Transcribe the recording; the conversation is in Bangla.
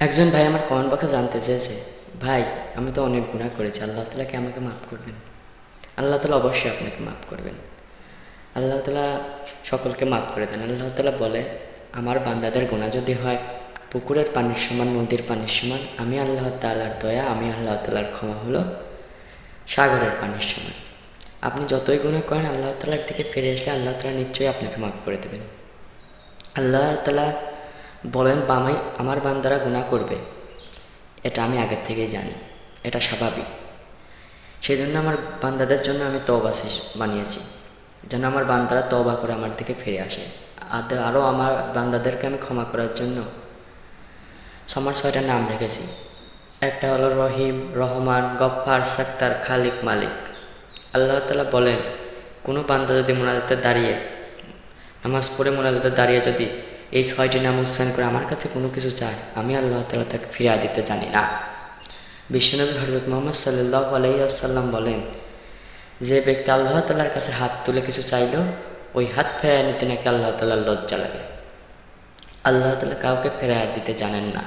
একজন ভাই আমার কমেন্ট বক্সে জানতে চেয়েছে, ভাই আমি তো অনেক গুনাহ করেছি, আল্লাহ তাআলা কি আমাকে মাফ করবেন? আল্লাহ তাআলা অবশ্যই আপনাকে মাফ করবেন। আল্লাহ তাআলা সকলকে মাফ করে দেন। আল্লাহ তাআলা বলে, আমার বান্দাদের গুনাহ যদি হয় পুকুরের পানির সমান, নদীর পানির সমান, আমি আল্লাহ তাআলার দয়া, আমি আল্লাহ তাআলার ক্ষমা হলো সাগরের পানির সমান। আপনি যতই গুনাহ করেন আল্লাহ তাআলার দিকে ফিরে আসলে আল্লাহ তাআলা নিশ্চয়ই আপনাকে মাফ করে দেবেন। আল্লাহ তাআলা বলেন, আমার বান্দারা গুনাহ করবে, এটা আমি আগের থেকেই জানি, এটা স্বাভাবিক। সেই জন্য আমার বান্দাদের জন্য আমি তওবা বানিয়েছি, যেন আমার বান্দারা তওবা করে আমার দিকে ফিরে আসে। আরও আমার বান্দাদেরকে আমি ক্ষমা করার জন্য আমার 6টা নাম রেখেছি। একটা হলো রহিম, রহমান, গফফার, সাত্তার, খালিক, মালিক। আল্লাহ তাআলা বলেন, কোনো বান্দা যদি মোনাজাতে দাঁড়িয়ে, নামাজ পড়ে মোনাজাতে দাঁড়িয়ে যদি এই 6টি নাম উচ্চারণ করে আমার কাছে কোনো কিছু চায়, আমি আল্লাহ তাআলা তাকে ফিরিয়ে দিতে জানি না। বিশ্বনবী হযরত মুহাম্মদ সাল্লাল্লাহু আলাইহি ওয়াসাল্লাম বলেন, যে ব্যক্তি আল্লাহ তাআলার কাছে হাত তুলে কিছু চাইল, ওই হাত ফেরায় নিতে নাকি আল্লাহ তাআলার লজ্জা লাগে। আল্লাহ তাআলা কাউকে ফেরায় দিতে জানেন না।